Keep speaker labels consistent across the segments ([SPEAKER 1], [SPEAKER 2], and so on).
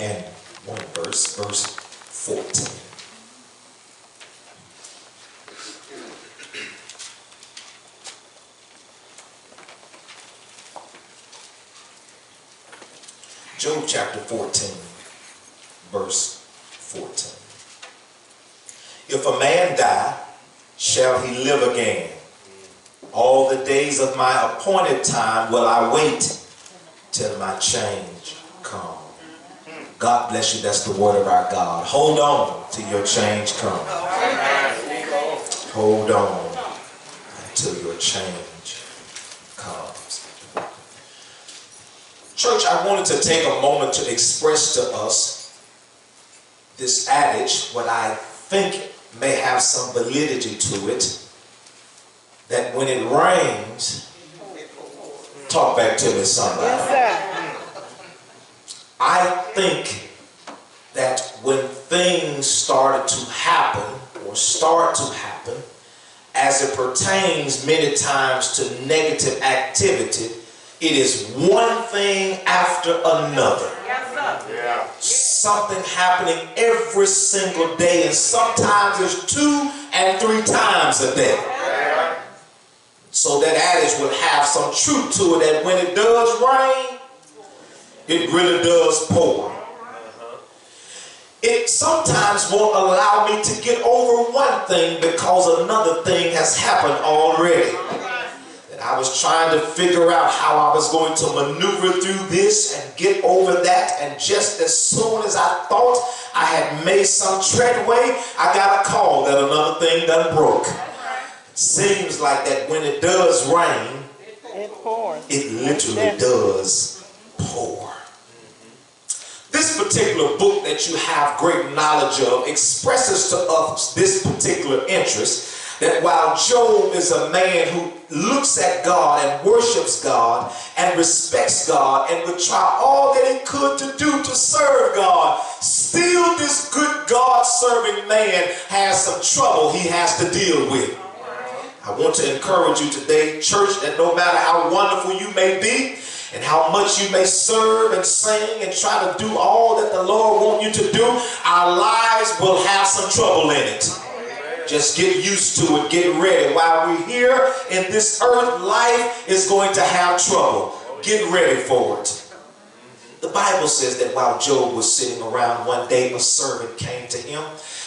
[SPEAKER 1] and one verse, verse 14. Job chapter 14, verse 14. If a man die, shall he live again? All the days of my appointed time will I wait till my change come. God bless you. That's the word of our God. Hold on till your change comes. Hold on until your change comes. Church, I wanted to take a moment to express to us this adage, what I think may have some validity to it, that when it rains, talk back to me somebody.
[SPEAKER 2] Yes, sir.
[SPEAKER 1] I think that when things started to happen or start to happen, as it pertains many times to negative activity, it is one thing after another.
[SPEAKER 2] Yes, sir.
[SPEAKER 3] Yeah.
[SPEAKER 1] Something happening every single day, and sometimes it's 2 and 3 times a day.
[SPEAKER 3] Yeah.
[SPEAKER 1] So that adage would have some truth to it, that when it does rain, it really does pour. It sometimes won't allow me to get over one thing because another thing has happened already. And I was trying to figure out how I was going to maneuver through this and get over that, and just as soon as I thought I had made some treadway, I got a call that another thing done broke. Seems like that when it does rain,
[SPEAKER 2] It pours.
[SPEAKER 1] it literally does pour. This particular book that you have great knowledge of expresses to us this particular interest, that while Job is a man who looks at God and worships God and respects God and would try all that he could to do to serve God, still this good God-serving man has some trouble he has to deal with. I want to encourage you today, church, that no matter how wonderful you may be and how much you may serve and sing and try to do all that the Lord wants you to do, our lives will have some trouble in it. Just get used to it. Get ready. While we're here in this earth, life is going to have trouble. Get ready for it. The Bible says that while Job was sitting around one day, a servant came to him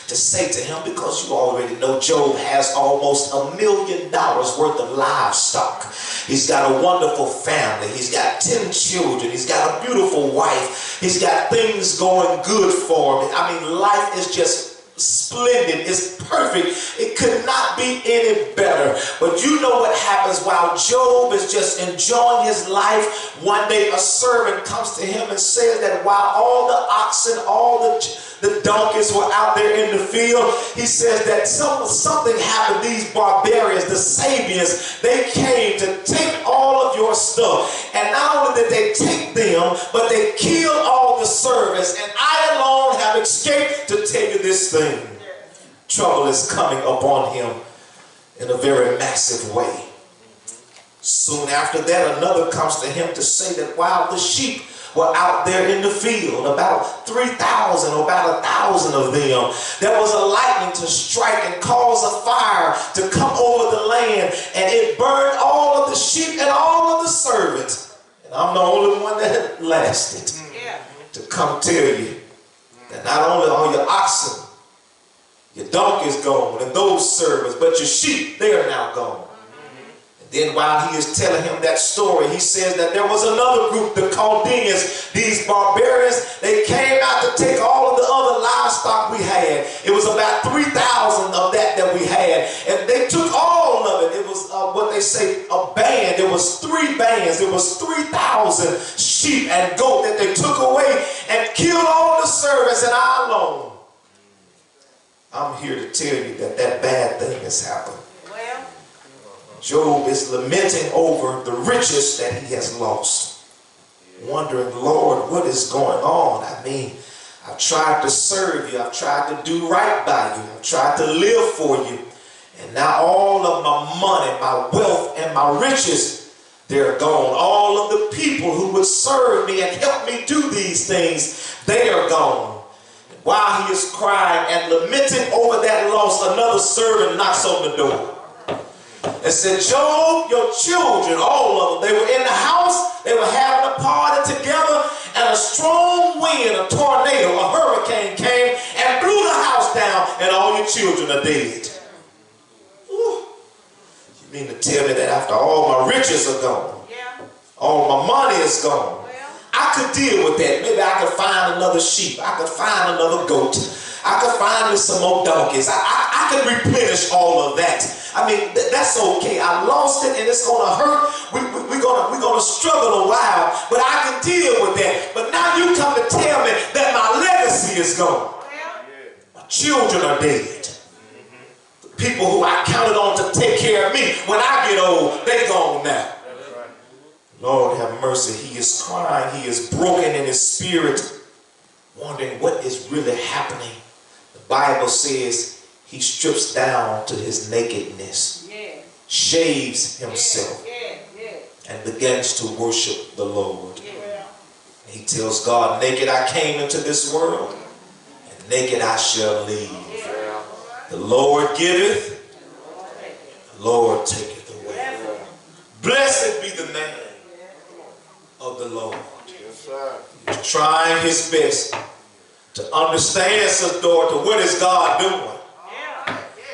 [SPEAKER 1] to say to him, because you already know Job has almost $1 million worth of livestock. He's got a wonderful family. He's got 10 children. He's got a beautiful wife. He's got things going good for him. I mean, life is just splendid. It's perfect. It could not be any better. But you know what happens while Job is just enjoying his life? One day a servant comes to him and says that while all the oxen, all the donkeys were out there in the field, he says that something happened. These barbarians, the Sabians, they came to take all of your stuff. And not only did they take them, but they killed all the servants. And I alone have escaped to tell you this thing. Trouble is coming upon him in a very massive way. Soon after that, another comes to him to say that while the sheep were out there in the field, about 3,000 or about 1,000 of them, there was a lightning to strike and cause a fire to come over the land, and it burned all of the sheep and all of the servants. And I'm the only one that lasted to come tell you that not only are your oxen, your donkeys gone, and those servants, but your sheep, they are now gone. Then while he is telling him that story, he says that there was another group, the Chaldeans, these barbarians. They came out to take all of the other livestock we had. It was about 3,000 of that we had. And they took all of it. It was what they say, a band. It was 3 bands. It was 3,000 sheep and goat that they took away and killed all the servants, and I alone. I'm here to tell you that that bad thing has happened. Job is lamenting over the riches that he has lost, wondering, Lord, what is going on? I mean, I've tried to serve you. I've tried to do right by you. I've tried to live for you. And now all of my money, my wealth, and my riches, they're gone. All of the people who would serve me and help me do these things, They are gone. While he is crying and lamenting over that loss, another servant knocks on the door and said, Job, your children, all of them, they were in the house, they were having a party together, and a strong wind, a tornado, a hurricane came and blew the house down, and all your children are dead. Whew. You mean to tell me that after all my riches are gone, all my money is gone, I could deal with that. Maybe I could find another sheep. I could find another goat. I could find me some more donkeys. I could replenish all of that. I mean, that's okay. I lost it and it's going to hurt. We're gonna struggle a while, but I can deal with that. But now you come to tell me that my legacy is gone. My children are dead. The people who I counted on to take care of me when I get old, they gone now. Lord have mercy. He is crying. He is broken in his spirit, wondering what is really happening. The Bible says he strips down to his nakedness, shaves himself, and begins to worship the Lord. He tells God, naked I came into this world, and naked I shall leave. The Lord giveth, the Lord taketh away. Blessed be the name of the Lord. He's trying his best to understand, Sister Dorothy, what is God doing?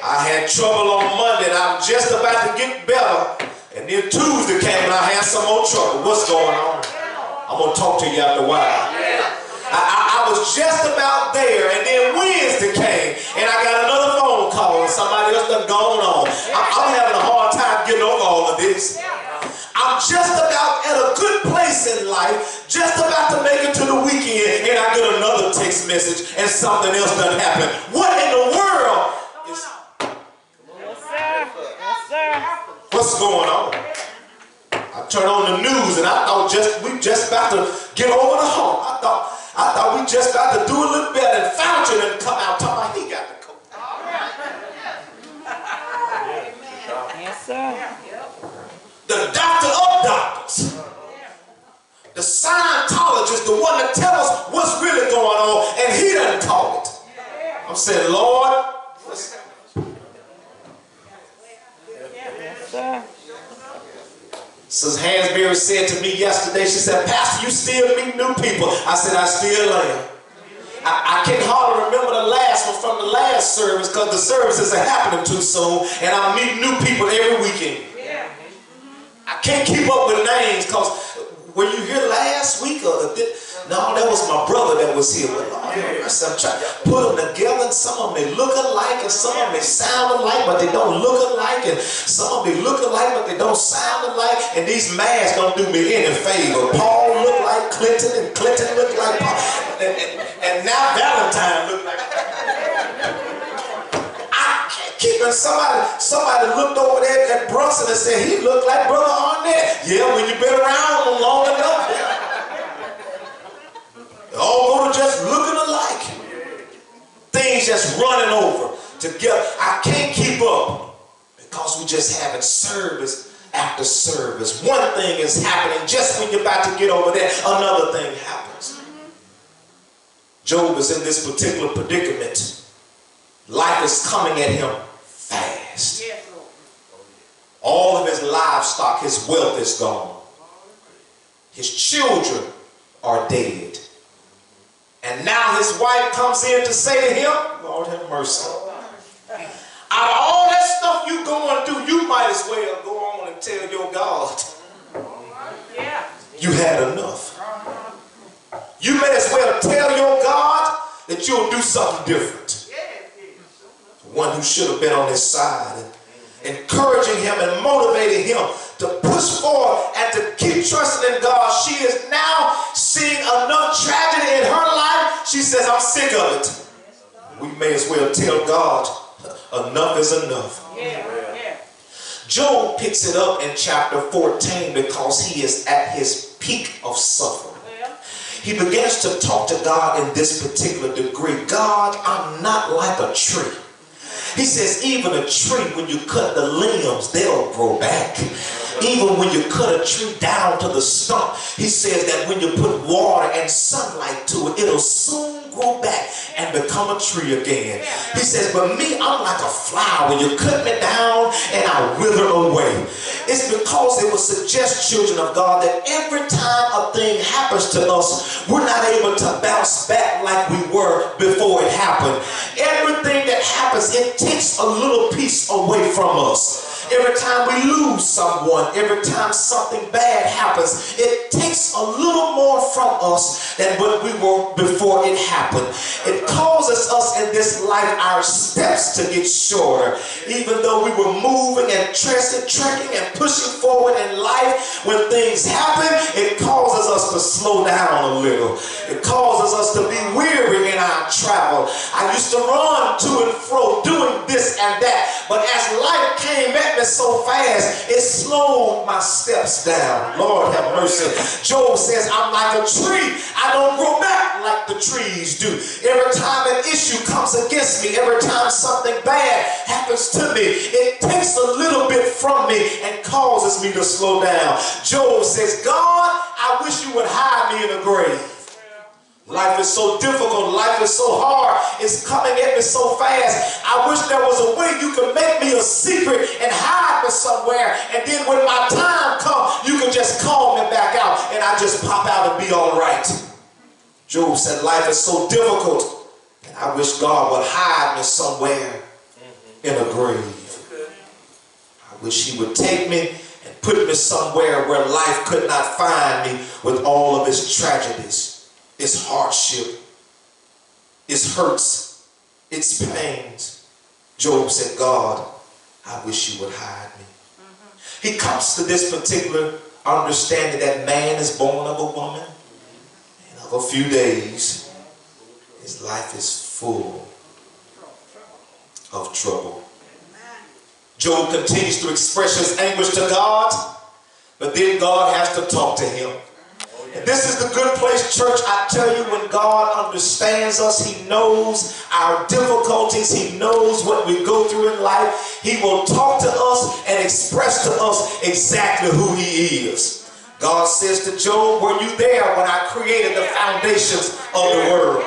[SPEAKER 1] I had trouble on Monday and I was just about to get better, and then Tuesday came and I had some more trouble. What's going on? I'm going to talk to you after a while. I was just about there, and then Wednesday came and I got another phone call and somebody else done gone on. I'm having a hard time getting over all of this. I'm just about at a good place in life, just about to make it to the weekend, and I get another text message and something else done happen. What in the world is... What's going on? I turn on the news and I thought we just about to get over the hump. I thought we just about to do a little better, and Fauci didn't come out talking about he got the COVID.
[SPEAKER 2] Yes, sir.
[SPEAKER 1] The doctor of doctors, the Scientologist, the one that tells us what's really going on, and he doesn't talk it. I'm saying, Lord, listen.
[SPEAKER 2] Yes, sir.
[SPEAKER 1] Sister Hansberry said to me yesterday, she said, Pastor, you still meet new people. I said, I still am. I can hardly remember the last one from the last service because the services are happening too soon, and I meet new people every weekend. I can't keep up with names because were you here last week? No, that was my brother that was here. But Lord, I'm trying to put them together, and some of them they look alike, and some of them they sound alike, but they don't look alike, and some of them they look alike, but they don't sound alike, and these masks don't do me any favor. Paul looked like Clinton, and Clinton looked like Paul, and now Valentine looked like keeping somebody looked over there at Brunson and said he looked like Brother Arnett. Yeah, when you've been around them long enough, they all go to just looking alike. Things just running over together. I can't keep up because we just having service after service. One thing is happening just when you're about to get over there, another thing happens. Job is in this particular predicament. Life is coming at him fast. All of his livestock, his wealth is gone. His children are dead. And now his wife comes in to say to him, Lord have mercy. Out of all that stuff you going through, you might as well go on and tell your God you had enough. You may as well tell your God that you'll do something different. One who should have been on his side, and encouraging him and motivating him to push forward and to keep trusting in God. She is now seeing enough tragedy in her life. She says, I'm sick of it. We may as well tell God, enough is enough. Job picks it up in chapter 14 because he is at his peak of suffering. He begins to talk to God in this particular degree. God, I'm not like a tree. He says, even a tree, when you cut the limbs, they'll grow back. Even when you cut a tree down to the stump, he says that when you put water and sunlight to it, it'll soon grow back and become a tree again. He says, but me, I'm like a flower. You cut me down and I wither away. It's because it will suggest, children of God, that every time a thing happens to us, we're not able to bounce back like we were before it happened. Everything that happens, it takes a little piece away from us. Every time we lose someone, every time something bad happens, it takes a little more from us than what we were before it happened. It causes us in this life, our steps to get shorter. Even though we were moving and trekking and pushing forward in life, when things happen, it causes us to slow down a little. It causes us to be weary in our travel. I used to run to and fro doing this and that, but as life came at me so fast, it slowed my steps down. Lord have mercy. Job says, I'm like a tree. I don't grow back like the trees do. Every time an issue comes against me, every time something bad happens to me, it takes a little bit from me and causes me to slow down. Job says, God, I wish you would hide me in a grave. Life is so difficult. Life is so hard. It's coming at me so fast. I wish there was a way you could make me a secret and hide me somewhere. And then when my time comes, you can just call me back out and I just pop out and be all right. Job said life is so difficult. And I wish God would hide me somewhere in a grave. I wish he would take me and put me somewhere where life could not find me with all of its tragedies, its hardship, its hurts, its pains. Job said, God, I wish you would hide me. He comes to this particular understanding that man is born of a woman, and of a few days, his life is full of trouble. Job continues to express his anguish to God, but then God has to talk to him. And this is the good place, church. I tell you, when God understands us, he knows our difficulties. He knows what we go through in life. He will talk to us and express to us exactly who he is. God says to Job, were you there when I created the foundations of the world?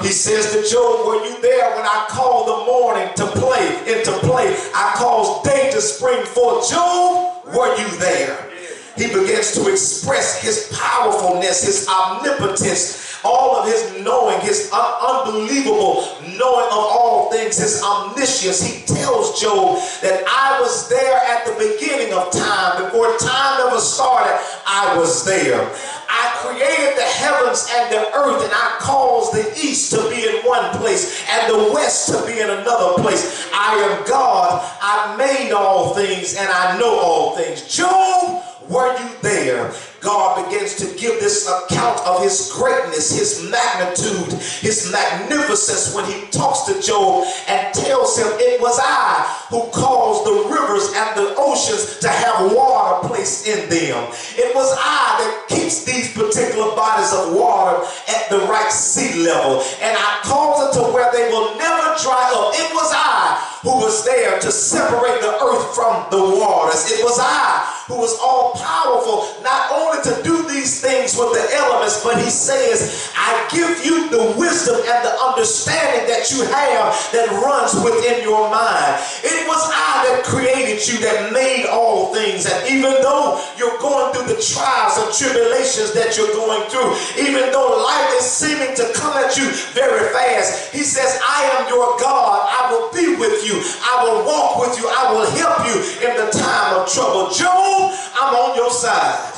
[SPEAKER 1] He says to Job, were you there when I called the morning to play into play? I caused day to spring forth. Job, were you there? He begins to express his powerfulness, his omnipotence, all of his knowing, his unbelievable knowing of all things, his omniscience. He tells Job that I was there at the beginning of time. Before time ever started, I was there. I created the heavens and the earth, and I caused the east to be in one place and the west to be in another place. I am God. I made all things and I know all things. Job, were you there? God begins to give this account of his greatness, his magnitude, his magnificence when he talks to Job and tells him, it was I who caused the rivers and the oceans to have water placed in them. It was I that keeps these particular bodies of water at the right sea level, and I cause it to where they will never dry up. It was I who was there to separate the earth from the waters. It was I who was all powerful, not only to do these things with the elements, but he says, I give you the wisdom and the understanding that you have that runs within your mind. It was I that created you, that made all things. And even though you're going through the trials and tribulations that you're going through, even though life is seeming to come at you very fast, he says, I am your God. I will be with you. I will walk with you. I will help you in the time of trouble. Job, I'm on your side.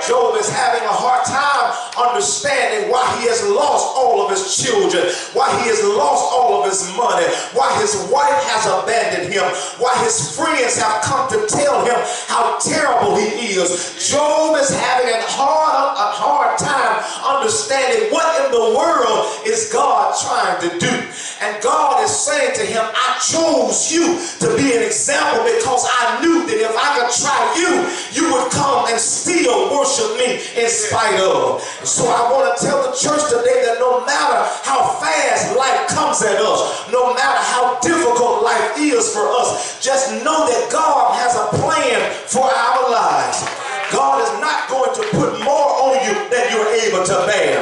[SPEAKER 1] Job is having a hard time understanding why he has lost all of his children, why he has lost all of his money, why his wife has abandoned him, why his friends have come to tell him how terrible he is. Job is having a hard time understanding what in the world is God trying to do. And God is saying to him, I chose you to be an example because I knew that if I could try you, you would come and still worship me in spite of. So I want to tell the church today that no matter how fast life comes at us, no matter how difficult life is for us, just know that God has a plan for our lives. God is not going to put more on you than you're able to bear.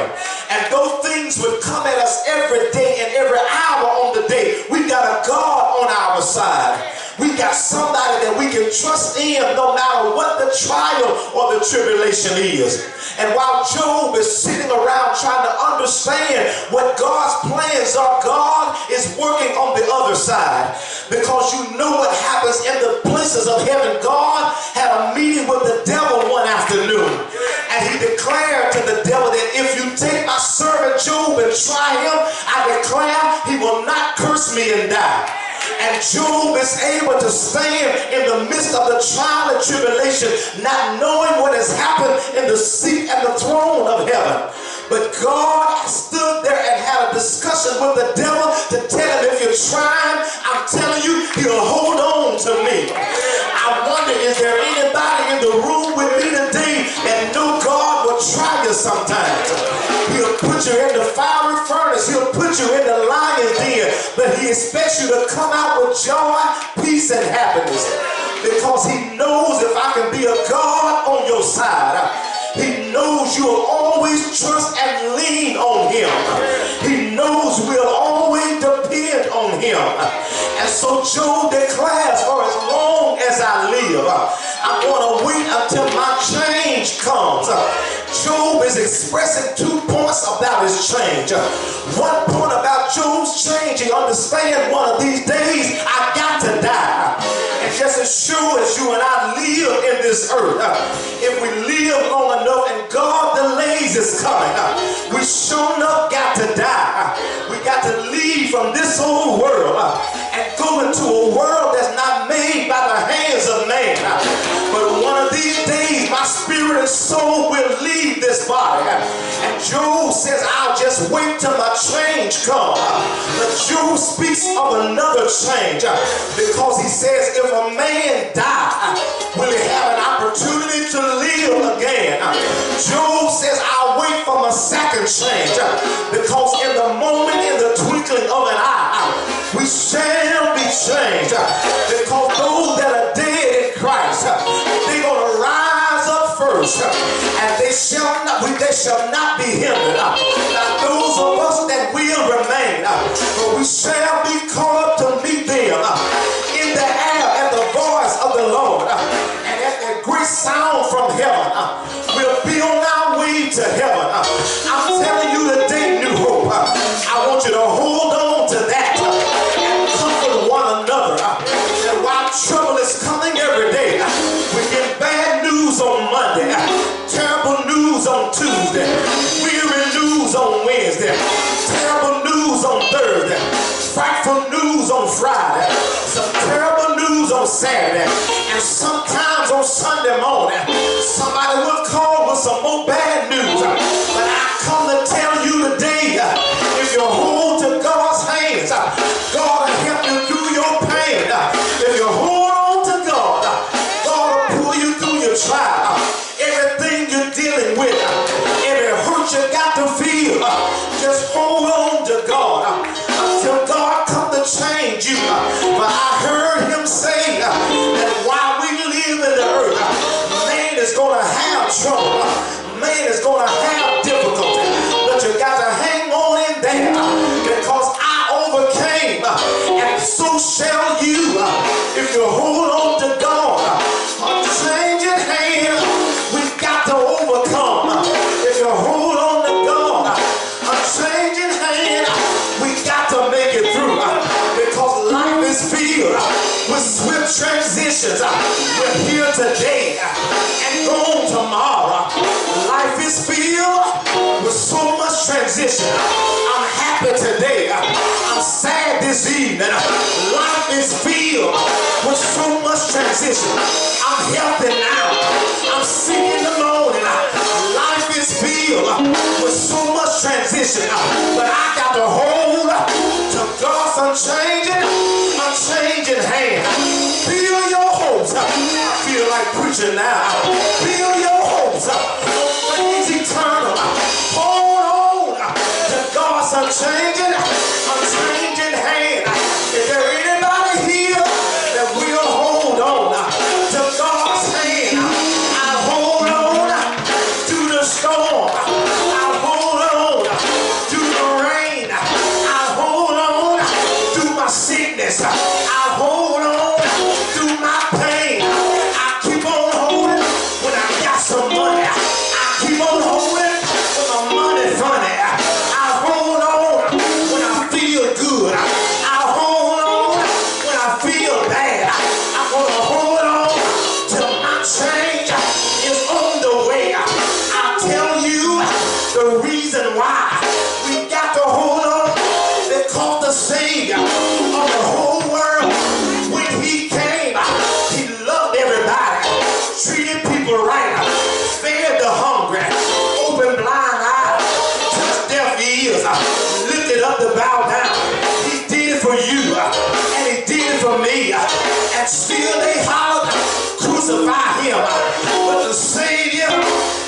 [SPEAKER 1] And those things would come at us every day and every hour on the day. We got a God on our side. We got somebody that we can trust in no matter what the trial or the tribulation is. And while Job is sitting around trying to understand what God's plans are, God is working on the other side. Because you know what happens in the places of heaven. God had a meeting with the devil one afternoon. And he declared to the devil that if you take my servant Job and try him, I declare he will not curse me and die. And Job is able to stand in the midst of the trial and tribulation, not knowing what has happened in the seat and the throne of heaven. But God stood there and had a discussion with the devil to tell him, if you're trying, I'm telling you, he'll hold on to me. I wonder, is there anybody in the room with me today that know God will try you sometimes? He'll put you in the fiery furnace. He'll put you in the lion's den. But he expects you to come out with joy, peace, and happiness. Because he knows if I can be a God on your side, he knows you'll always trust and lean on him. He knows we'll always depend on him. And so Job declares, for as long as I live, I'm going to wait until my change comes. Job is expressing 2 points about his change. One point about Job's change, he understands one of these days I got to die. And just as sure as you and I live in this earth, if we live long enough and God delays his coming, we sure enough got to die. We got to leave from this old world and go into a world that's not made by the hands of man. But one of these days my spirit and soul will leave this body. And Job says, I'll just wait till my change comes. But Job speaks of another change because he says, if a man die, will he have an opportunity to live again? Job says, I'll wait for my second change because in the moment, in the twinkling of an eye, we shall be changed. Because those that are dead in Christ, they're going to rise up first, and they shall not be hindered. Now those of us that will remain, for we shall be caught up to meet them in the air at the voice of the Lord, and at that great sound from heaven, we'll be on our way to heaven. I'm telling you today, New Hope, I want you to hold on to that and comfort one another. And while trouble is coming every day, we get bad news on Monday, terrible news on Tuesday, weary news on Wednesday, terrible news on Thursday, frightful news on Friday, some terrible news on Saturday, and sometimes on Sunday morning somebody will call with some more bad news. But I come to tell you today, if you hold to God's hands, God will help you through your pain. If you hold on to God, God will pull you through your trial. Everything you're dealing with, every hurt you got to feel, just hold on to God until God comes to change you. But I heard him say that while we live in the earth, man is going to have trouble, man is going to have difficulty, but you got to hang on in there because I overcame, and so shall you if you hold on to God. Unchanging hand, we got to overcome. If you hold on to God, unchanging hand, we got to make it through because life is filled with swift transitions. We're here today and gone tomorrow. Life is filled with so much transition. I'm happy today. I'm sad this evening. Life is filled with so much transition. I'm healthy now. I'm sick in the morning. Life is filled with so much transition. But I got to hold to God. now. Build your hopes on things eternal. Hold on to God's unchanging hand. Is there anybody here that will hold on to God's hand? I hold on to the storm. I hold on to the rain. I hold on to my sickness. I hold on to my pain. I keep on holding when I got some money. I keep on holding when my money funny. I hold on when I feel good. I hold on when I feel bad. I'm gonna hold on till my change is on the way. I'll tell you the reason why we got to hold on. Because the Savior of the whole world, when he came, he loved everybody, treated people right, fed the hungry, opened blind eyes, touched deaf ears, lifted up the bow down. He did it for you, and he did it for me, and still they hollered, crucify him. But the Savior,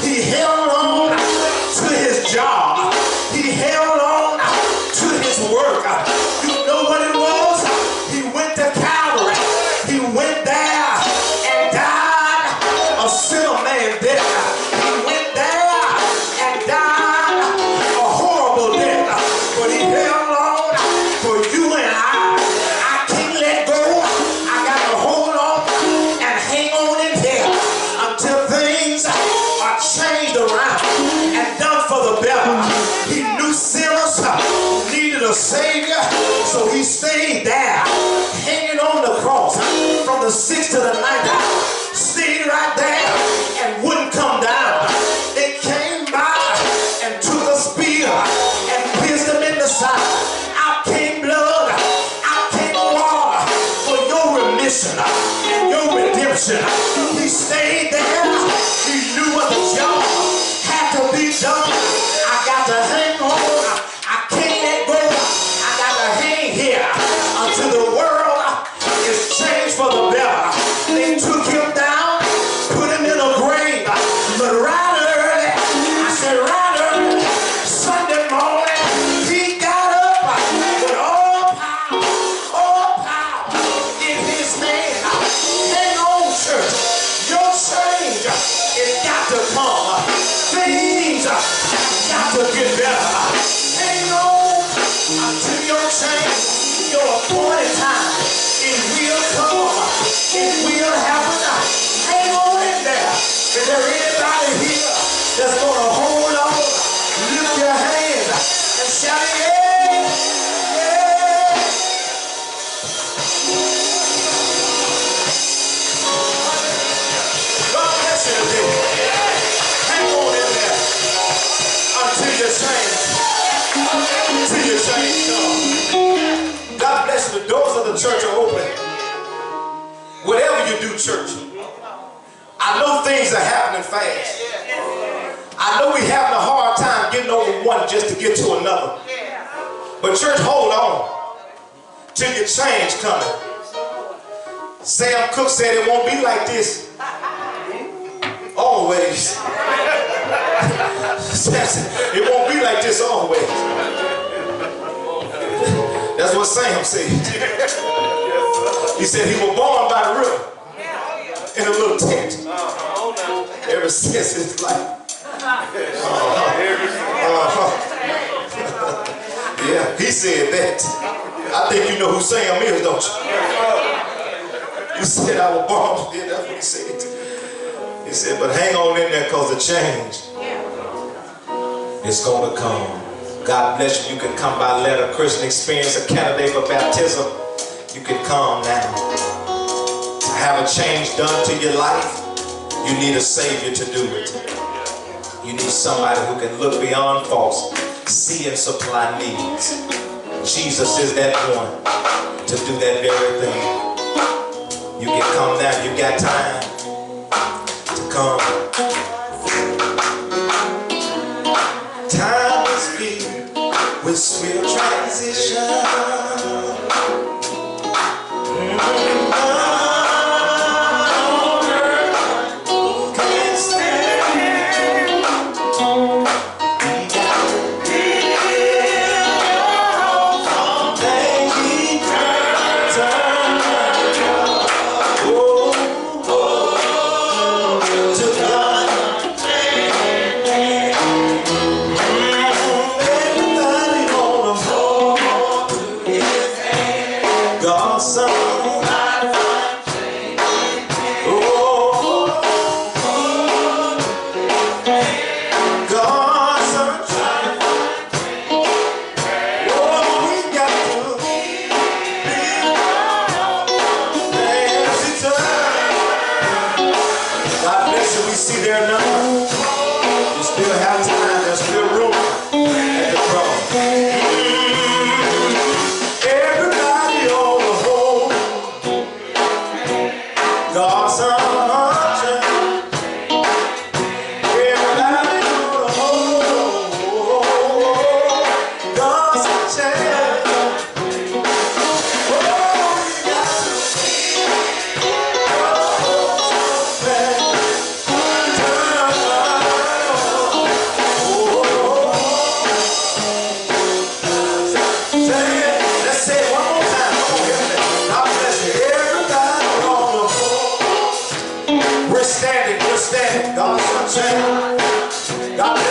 [SPEAKER 1] he held on to his job. He held on to his work. You know what it was? He went to Calvary. He went there and died a sinner man death. He went there and died a horrible death. But he held on for you and I can't let go. I gotta hold on and hang on in there until things are changed around and done for the better. He knew sinners needed a Savior, so he stayed there, hanging on the cross from the 6th to the 9th hour. Stayed right there and wouldn't come down. They came by and took a spear and pierced him in the side. Out came blood, out came water for your remission and your redemption. He stayed there. He knew what the job had to be done. I got to hang on. I can't let go. I got to hang here until the world is changed for the better. They took him down, put him in a grave. But right early, I said right early, Sunday morning, he got up with all power in his hand. Hang on, church. Your change is got to come. Things got to get better. Hang on until your change, your appointed time, it will come. It will happen. Hang on in there. Is there anybody here that's going to hold on? Lift your hands and shout, yeah, yeah. God bless you today. Hang on in there until your change. Until your change comes. God bless you. The doors of the church are open. Whatever you do, church, I know things are happening fast. I know we're having a hard time getting over one just to get to another. But church, hold on till your change coming. Sam Cooke said it won't be like this always. It won't be like this always. That's what Sam said. He said he was born by the river in a little tent. Ever since his life. Yeah, he said that. I think you know who Sam is, don't you? You said I was born. Yeah, that's what he said. He said, but hang on in there because the change is going to come. God bless you. You can come by letter. Christian Experience, a candidate for baptism. You can come now. To have a change done to your life, you need a Savior to do it. You need somebody who can look beyond faults, see and supply needs. Jesus is that one to do that very thing. You can come now. You got time to come. Time is filled with swift transition.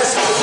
[SPEAKER 1] blessing.